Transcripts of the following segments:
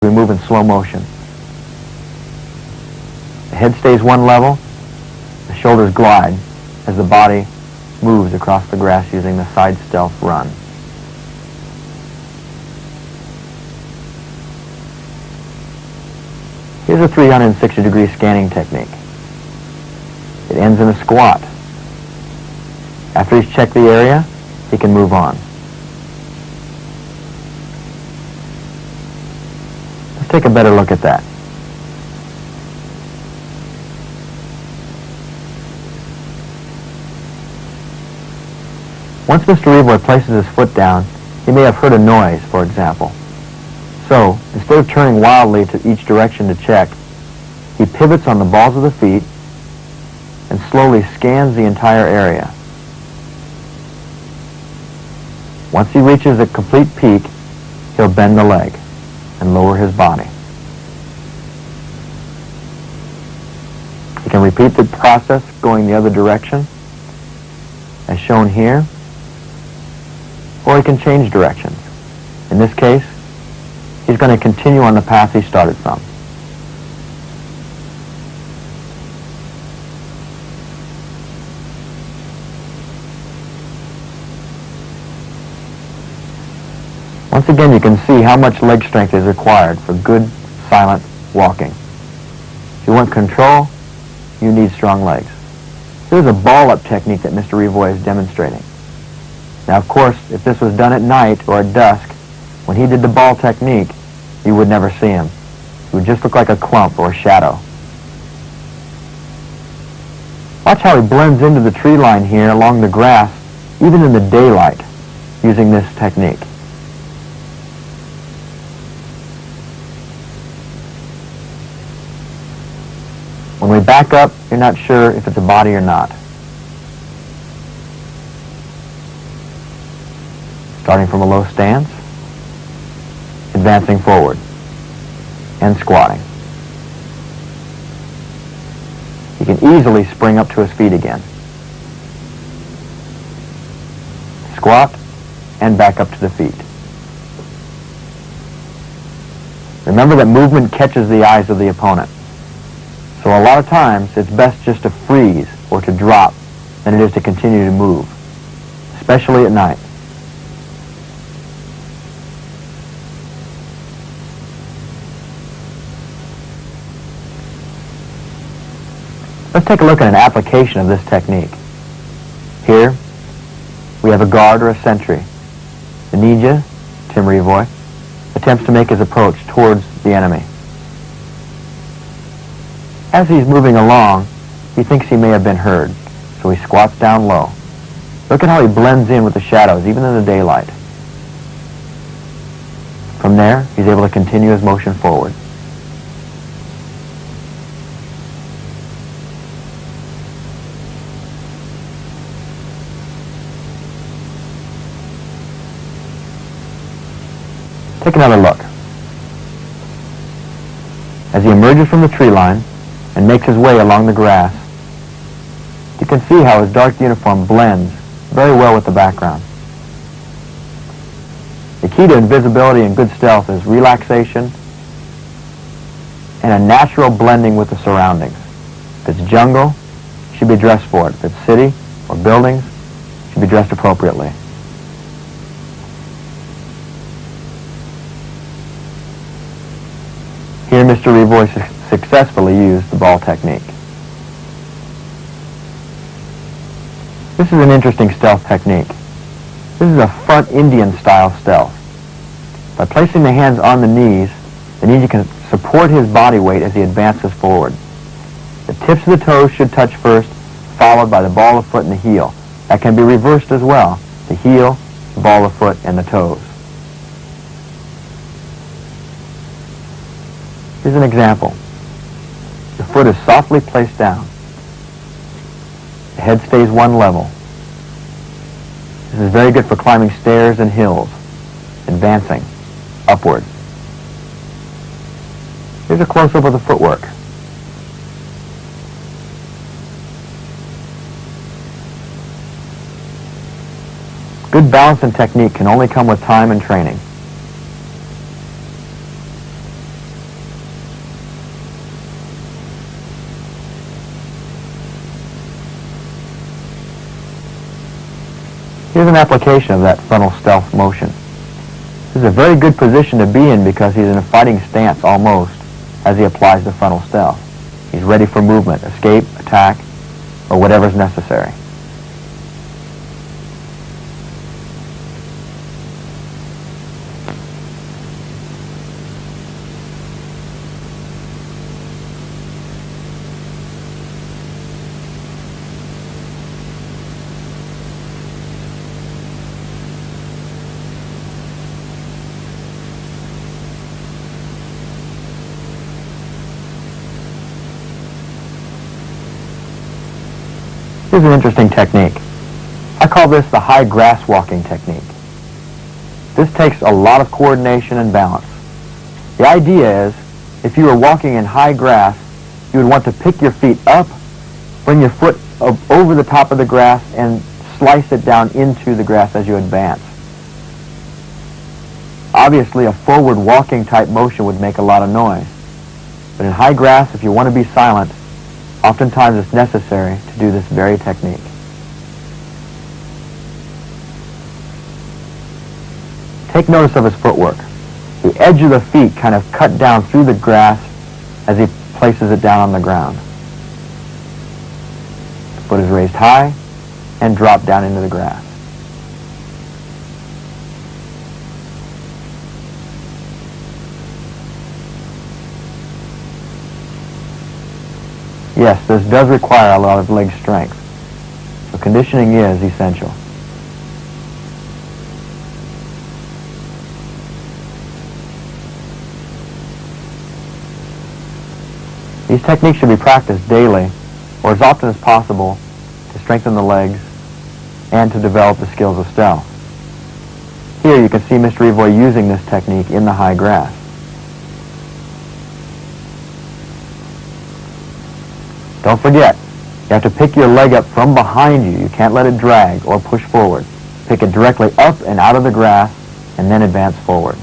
we move in slow motion. The head stays one level, the shoulders glide as the body moves across the grass using the side stealth run. Here's a 360-degree scanning technique. It ends in a squat. After he's checked the area, he can move on. Let's take a better look at that. Once Mr. Revoy places his foot down, he may have heard a noise, for example. So, instead of turning wildly to each direction to check, he pivots on the balls of the feet and slowly scans the entire area. Once he reaches a complete peak, he'll bend the leg and lower his body. He can repeat the process going the other direction, as shown here, or he can change directions. In this case, he's going to continue on the path he started from. Once again, you can see how much leg strength is required for good, silent walking. If you want control, you need strong legs. Here's a ball-up technique that Mr. Revoy is demonstrating. Now, of course, if this was done at night or at dusk, when he did the ball technique, you would never see him. He would just look like a clump or a shadow. Watch how he blends into the tree line here along the grass, even in the daylight, using this technique. When we back up, you're not sure if it's a body or not. Starting from a low stance, advancing forward, and squatting. He can easily spring up to his feet again. Squat, and back up to the feet. Remember that movement catches the eyes of the opponent. So a lot of times, it's best just to freeze or to drop than it is to continue to move, especially at night. Let's take a look at an application of this technique. Here, we have a guard or a sentry. The ninja, Tim Revoy, attempts to make his approach towards the enemy. As he's moving along, he thinks he may have been heard, so he squats down low. Look at how he blends in with the shadows, even in the daylight. From there, he's able to continue his motion forward. Take another look. As he emerges from the tree line and makes his way along the grass, you can see how his dark uniform blends very well with the background. The key to invisibility and good stealth is relaxation and a natural blending with the surroundings. If it's jungle, you should be dressed for it. If it's city or buildings, you should be dressed appropriately. Here, Mr. Revoy successfully used the ball technique. This is an interesting stealth technique. This is a front Indian style stealth. By placing the hands on the knees, the ninja can support his body weight as he advances forward. The tips of the toes should touch first, followed by the ball of foot and the heel. That can be reversed as well. The heel, the ball of foot, and the toes. Here's an example. The foot is softly placed down. The head stays one level. This is very good for climbing stairs and hills, advancing upward. Here's a close-up of the footwork. Good balance and technique can only come with time and training. Here's an application of that frontal stealth motion. This is a very good position to be in because he's in a fighting stance almost as he applies the frontal stealth. He's ready for movement, escape, attack, or whatever's necessary. Here's an interesting technique. I call this the high grass walking technique. This takes a lot of coordination and balance. The idea is, if you were walking in high grass, you would want to pick your feet up, bring your foot over the top of the grass, and slice it down into the grass as you advance. Obviously, a forward walking type motion would make a lot of noise. But in high grass, if you want to be silent, oftentimes it's necessary to do this very technique. Take notice of his footwork. The edge of the feet kind of cut down through the grass as he places it down on the ground. The foot is raised high and dropped down into the grass. Yes, this does require a lot of leg strength, so conditioning is essential. These techniques should be practiced daily, or as often as possible, to strengthen the legs and to develop the skills of stealth. Here you can see Mr. Evoy using this technique in the high grass. Don't forget, you have to pick your leg up from behind you. You can't let it drag or push forward. Pick it directly up and out of the grass, and then advance forward.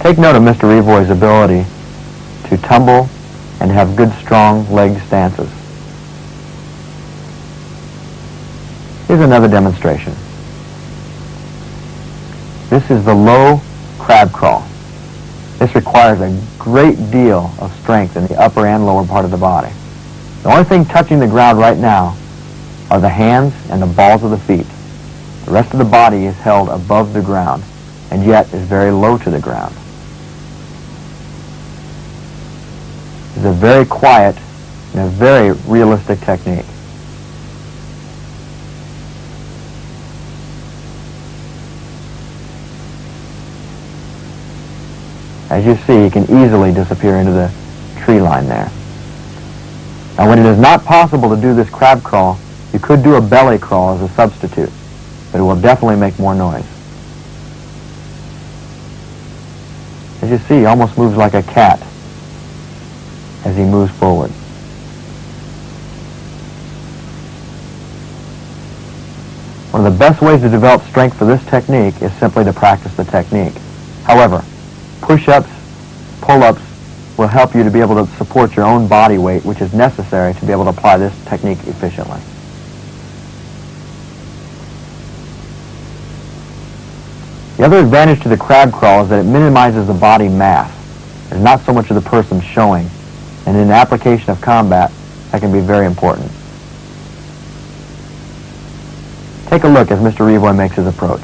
Take note of Mr. Evoy's ability to tumble and have good, strong leg stances. Here's another demonstration. This is the low crab crawl. This requires a great deal of strength in the upper and lower part of the body. The only thing touching the ground right now are the hands and the balls of the feet. The rest of the body is held above the ground and yet is very low to the ground. It's a very quiet and a very realistic technique. As you see, he can easily disappear into the tree line there. Now, when it is not possible to do this crab crawl, you could do a belly crawl as a substitute, but it will definitely make more noise. As you see, he almost moves like a cat as he moves forward. One of the best ways to develop strength for this technique is simply to practice the technique. However, push-ups, pull-ups will help you to be able to support your own body weight, which is necessary to be able to apply this technique efficiently. The other advantage to the crab crawl is that it minimizes the body mass. There's not so much of the person showing, and in the application of combat, that can be very important. Take a look as Mr. Evoy makes his approach.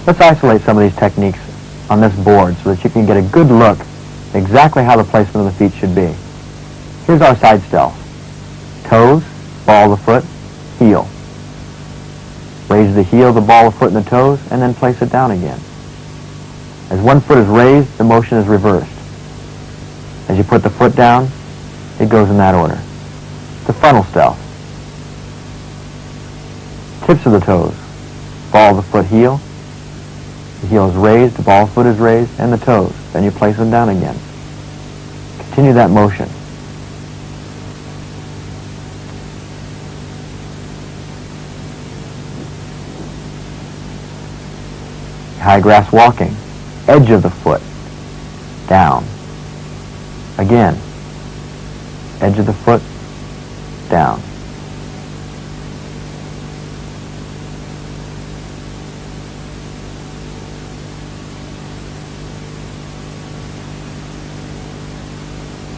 Let's isolate some of these techniques on this board so that you can get a good look at exactly how the placement of the feet should be. Here's our side stealth. Toes, ball of the foot, heel. Raise the heel, the ball of the foot, and the toes, and then place it down again. As one foot is raised, the motion is reversed. As you put the foot down, it goes in that order. The frontal stealth. Tips of the toes, ball of the foot, heel. The heel is raised, the ball of the foot is raised, and the toes. Then you place them down again. Continue that motion. High grass walking. Edge of the foot. Down. Again. Edge of the foot. Down.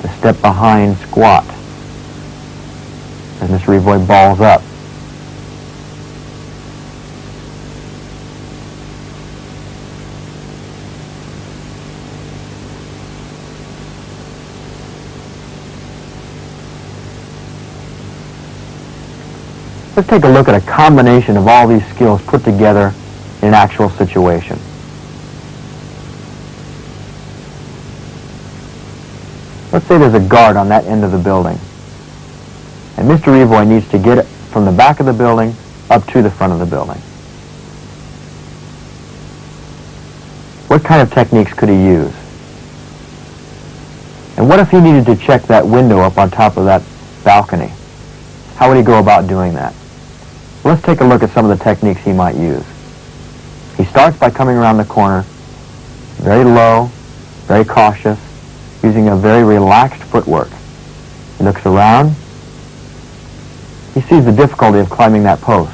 The step behind squat. As Mr. Revoy balls up. Let's take a look at a combination of all these skills put together in an actual situation. Let's say there's a guard on that end of the building, and Mr. Revoy needs to get it from the back of the building up to the front of the building. What kind of techniques could he use? And what if he needed to check that window up on top of that balcony? How would he go about doing that? Let's take a look at some of the techniques he might use. He starts by coming around the corner, very low, very cautious, using a very relaxed footwork. He looks around. He sees the difficulty of climbing that post.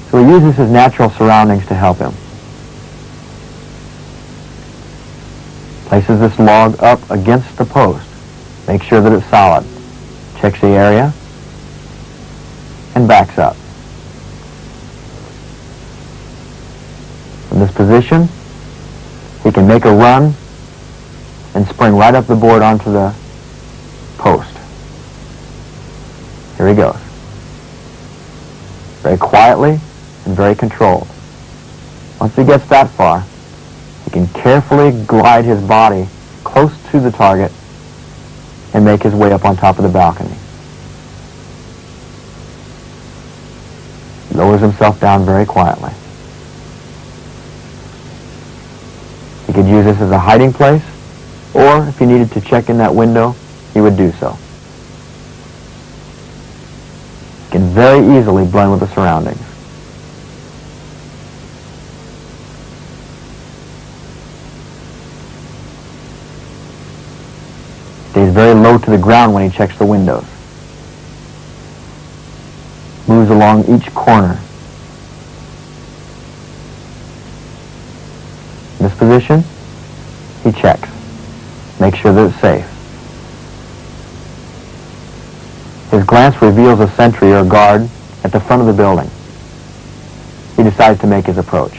So he uses his natural surroundings to help him. Places this log up against the post. Makes sure that it's solid. Checks the area and backs up. From this position, he can make a run and spring right up the board onto the post. Here he goes. Very quietly and very controlled. Once he gets that far, he can carefully glide his body close to the target and make his way up on top of the balcony. He lowers himself down very quietly. He could use this as a hiding place, or if he needed to check in that window, he would do so. He can very easily blend with the surroundings. Stays very low to the ground when he checks the windows. Moves along each corner. In this position, he checks. Makes sure that it's safe. His glance reveals a sentry or guard at the front of the building. He decides to make his approach.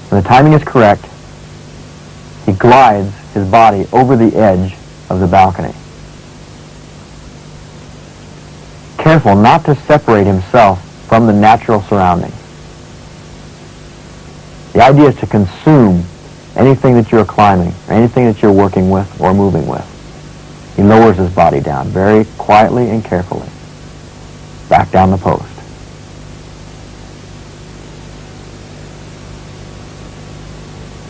When the timing is correct, he glides his body over the edge of the balcony. Careful not to separate himself from the natural surroundings. The idea is to consume anything that you're climbing, or anything that you're working with or moving with. He lowers his body down very quietly and carefully. Back down the post.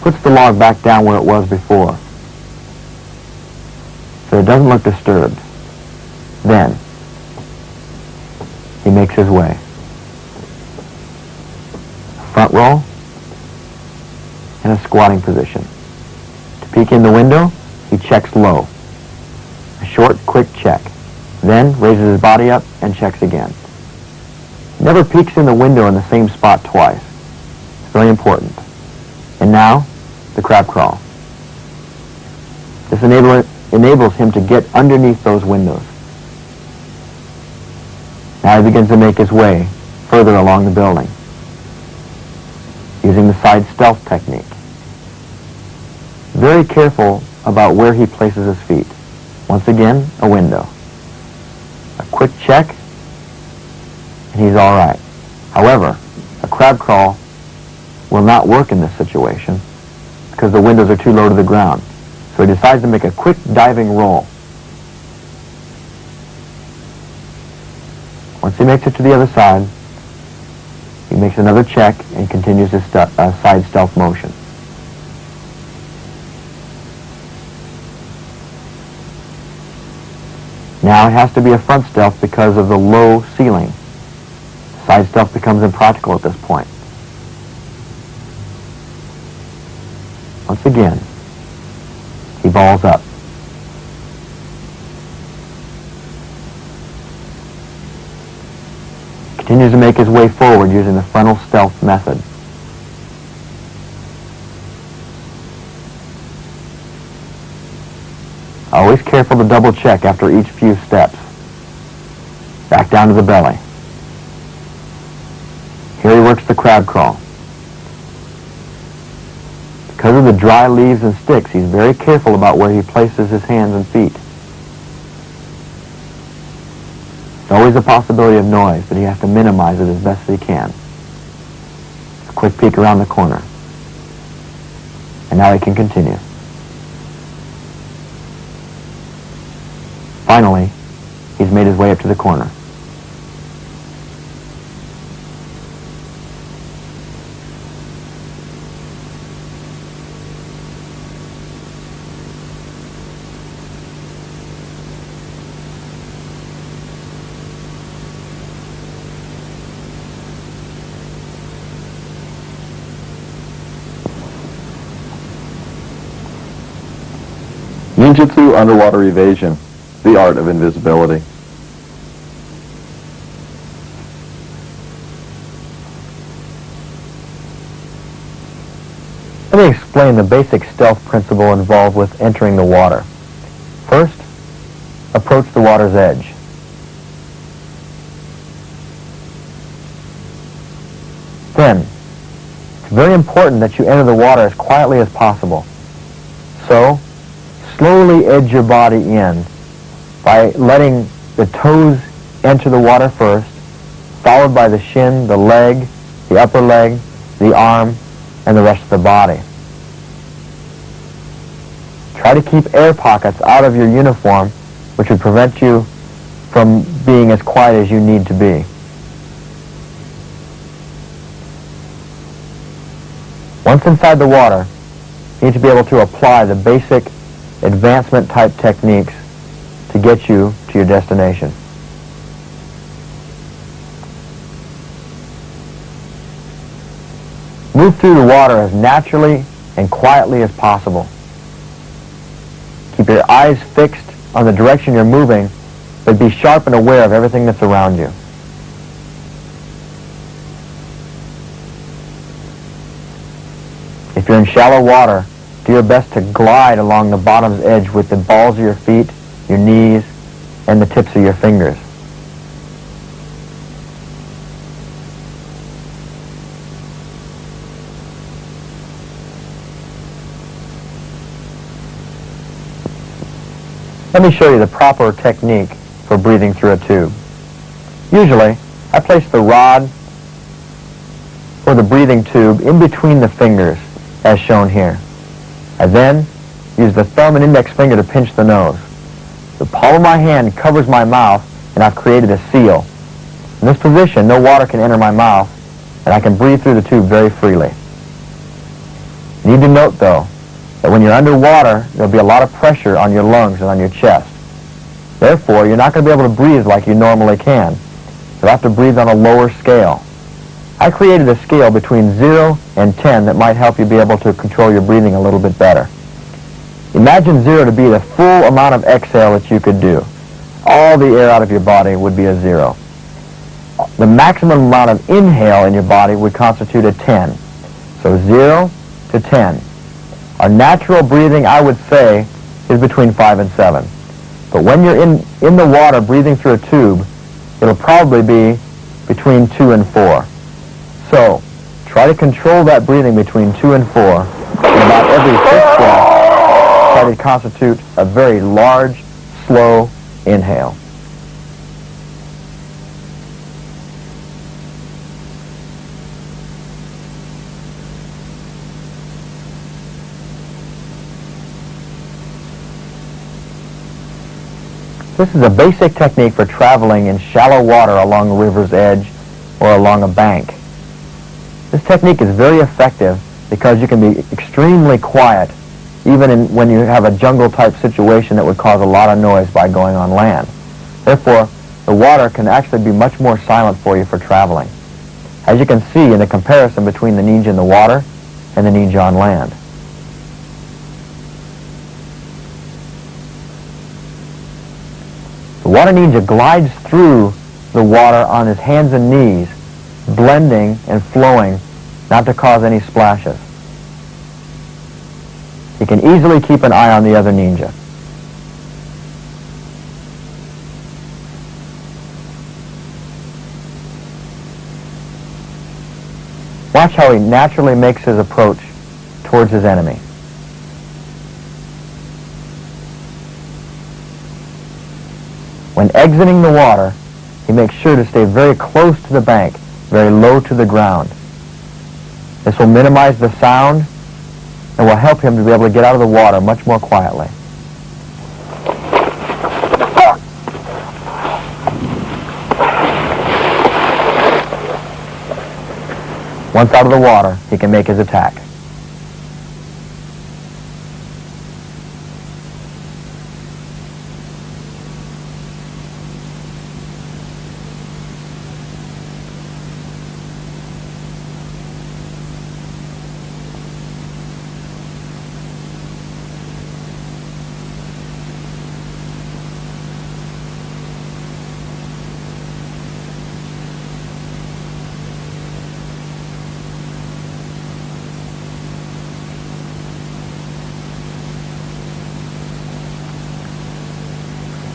Puts the log back down where it was before, so it doesn't look disturbed. Then, he makes his way. Front roll and a squatting position. To peek in the window, he checks low. A short, quick check. Then raises his body up and checks again. Never peeks in the window in the same spot twice. It's very important. And now, the crab crawl. This enables him to get underneath those windows. Now he begins to make his way further along the building, using the side stealth technique. very careful about where he places his feet. Once again, a window. A quick check, and he's all right. However, a crab crawl will not work in this situation because the windows are too low to the ground. So he decides to make a quick diving roll. Once he makes it to the other side, he makes another check and continues his side stealth motion. Now it has to be a front stealth because of the low ceiling. Side stealth becomes impractical at this point. Once again, he balls up. Continues to make his way forward using the frontal stealth method. Always careful to double check after each few steps. Back down to the belly. Here he works the crab crawl. Because of the dry leaves and sticks, he's very careful about where he places his hands and feet. There's always a possibility of noise, but he has to minimize it as best as he can. A quick peek around the corner. And now he can continue. Finally, he's made his way up to the corner. Ниндзюцу underwater evasion, the art of invisibility. Let me explain the basic stealth principle involved with entering the water. First, approach the water's edge. Then, it's very important that you enter the water as quietly as possible. So, slowly edge your body in by letting the toes enter the water first, followed by the shin, the leg, the upper leg, the arm, and the rest of the body. Try to keep air pockets out of your uniform, which would prevent you from being as quiet as you need to be. Once inside the water, you need to be able to apply the basic advancement type techniques to get you to your destination. Move through the water as naturally and quietly as possible. Keep your eyes fixed on the direction you're moving, but be sharp and aware of everything that's around you. If you're in shallow water, do your best to glide along the bottom's edge with the balls of your feet, your knees, and the tips of your fingers. Let me show you the proper technique for breathing through a tube. Usually, I place the rod or the breathing tube in between the fingers, as shown here. I then use the thumb and index finger to pinch the nose. The palm of my hand covers my mouth, and I've created a seal. In this position, no water can enter my mouth, and I can breathe through the tube very freely. You need to note, though, that when you're underwater, there'll be a lot of pressure on your lungs and on your chest. Therefore, you're not going to be able to breathe like you normally can. You'll have to breathe on a lower scale. I created a scale between 0 and 10 that might help you be able to control your breathing a little bit better. Imagine 0 to be the full amount of exhale that you could do. All the air out of your body would be a 0. The maximum amount of inhale in your body would constitute a 10. So 0 to 10. Our natural breathing, I would say, is between 5 and 7. But when you're in the water breathing through a tube, it'll probably be between 2 and 4. So, try to control that breathing between 2 and 4, and about every 5th breath, but it constitutes a very large, slow inhale. This is a basic technique for traveling in shallow water along a river's edge or along a bank. This technique is very effective because you can be extremely quiet even when you have a jungle-type situation that would cause a lot of noise by going on land. Therefore, the water can actually be much more silent for you for traveling, as you can see in the comparison between the ninja in the water and the ninja on land. The water ninja glides through the water on his hands and knees, blending and flowing, not to cause any splashes. You can easily keep an eye on the other ninja. Watch how he naturally makes his approach towards his enemy. When exiting the water, he makes sure to stay very close to the bank, very low to the ground. This will minimize the sound and will help him to be able to get out of the water much more quietly. Once out of the water, he can make his attack.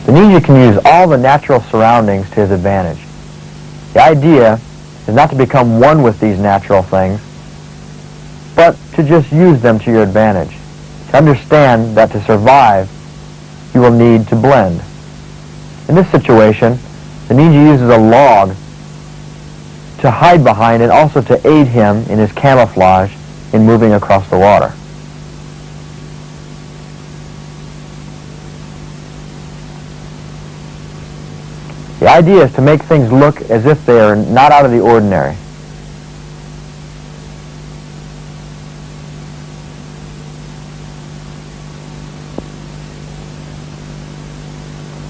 The ninja can use all the natural surroundings to his advantage. The idea is not to become one with these natural things, but to just use them to your advantage. To understand that to survive, you will need to blend. In this situation, the ninja uses a log to hide behind and also to aid him in his camouflage in moving across the water. The idea is to make things look as if they are not out of the ordinary.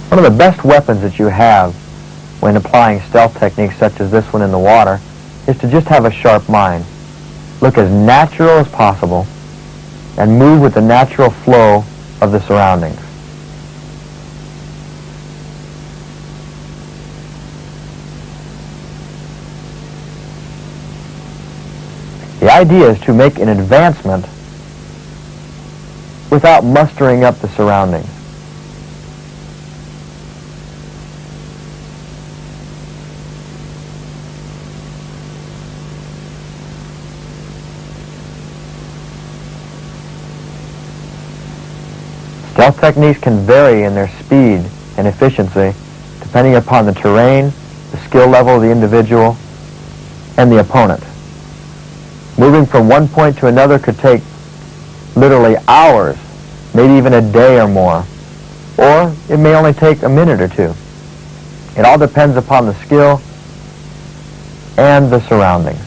One of the best weapons that you have when applying stealth techniques such as this one in the water is to just have a sharp mind. Look as natural as possible and move with the natural flow of the surroundings. The idea is to make an advancement without mustering up the surroundings. Stealth techniques can vary in their speed and efficiency depending upon the terrain, the skill level of the individual, and the opponent. Moving from one point to another could take literally hours, maybe even a day or more, or it may only take a minute or two. It all depends upon the skill and the surroundings.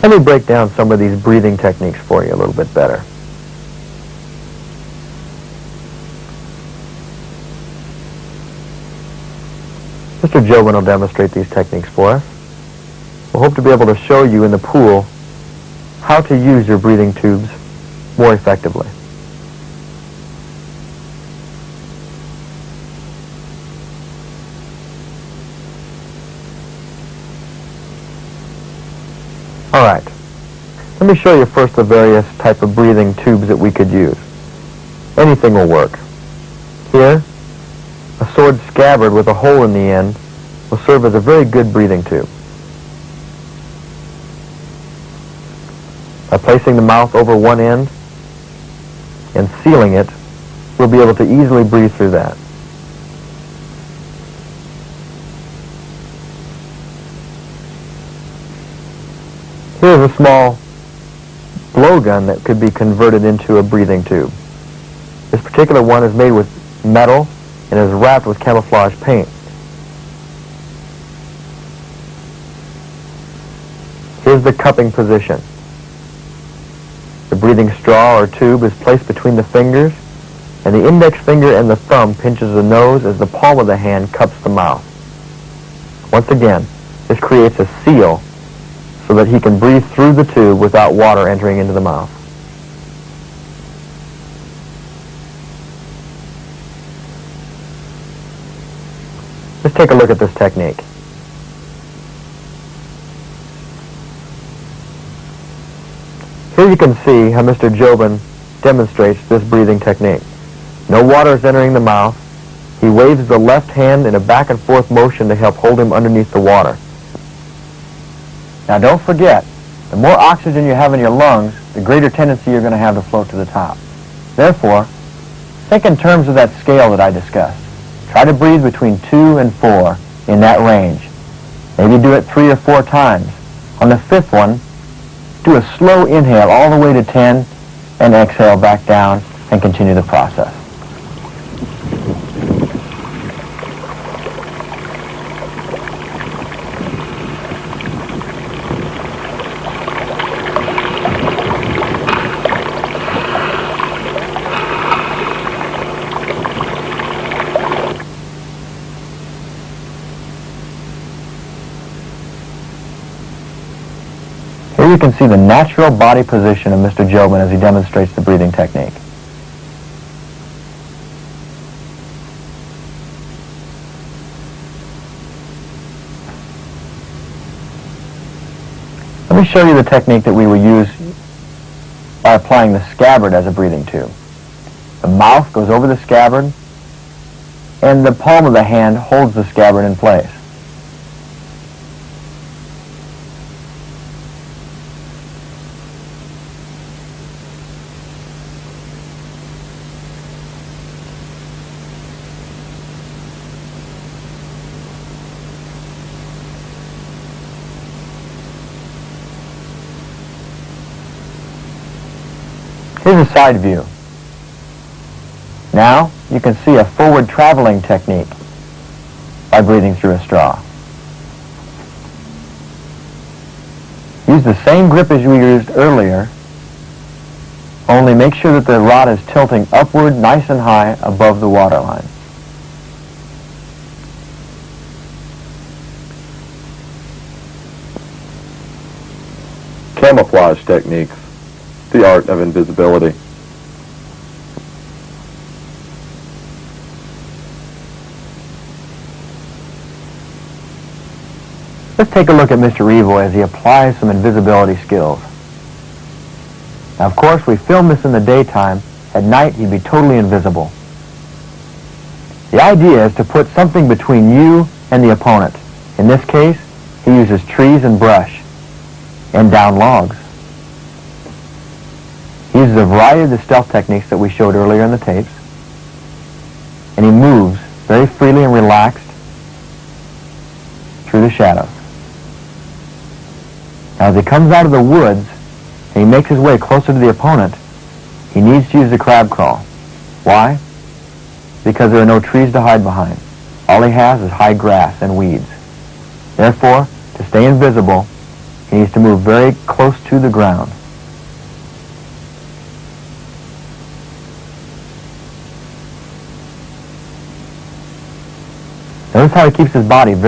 Let me break down some of these breathing techniques for you a little bit better. The Mr. Jobin will demonstrate these techniques for us. We'll hope to be able to show you in the pool how to use your breathing tubes more effectively. All right. Let me show you first the various type of breathing tubes that we could use. Anything will work. Here, a sword scabbard with a hole in the end will serve as a very good breathing tube. By placing the mouth over one end and sealing it, we'll be able to easily breathe through that. Here's a small blowgun that could be converted into a breathing tube. This particular one is made with metal and is wrapped with camouflage paint. Here's the cupping position. The breathing straw or tube is placed between the fingers, and the index finger and the thumb pinches the nose as the palm of the hand cups the mouth. Once again, this creates a seal so that he can breathe through the tube without water entering into the mouth. Let's take a look at this technique. Here you can see how Mr. Jobin demonstrates this breathing technique. No water is entering the mouth. He waves the left hand in a back and forth motion to help hold him underneath the water. Now don't forget, the more oxygen you have in your lungs, the greater tendency you're going to have to float to the top. Therefore, think in terms of that scale that I discussed. Try to breathe between 2 and 4 in that range. Maybe do it 3 or 4 times. On the 5th one, do a slow inhale all the way to 10 and exhale back down and continue the process. Here you can see the natural body position of Mr. Jobin as he demonstrates the breathing technique. Let me show you the technique that we will use by applying the scabbard as a breathing tube. The mouth goes over the scabbard, and the palm of the hand holds the scabbard in place. Here's a side view. Now you can see a forward traveling technique by breathing through a straw. Use the same grip as we used earlier, only make sure that the rod is tilting upward nice and high above the waterline. Camouflage techniques. The art of invisibility. Let's take a look at Mr. Evoy as he applies some invisibility skills. Now, of course, we film this in the daytime. At night, he'd be totally invisible. The idea is to put something between you and the opponent. In this case, he uses trees and brush and down logs. He uses a variety of the stealth techniques that we showed earlier in the tapes, and he moves very freely and relaxed through the shadows. Now, as he comes out of the woods and he makes his way closer to the opponent, he needs to use the crab crawl. Why? Because there are no trees to hide behind. All he has is high grass and weeds. Therefore, to stay invisible, he needs to move very close to the ground. Notice how he keeps his body very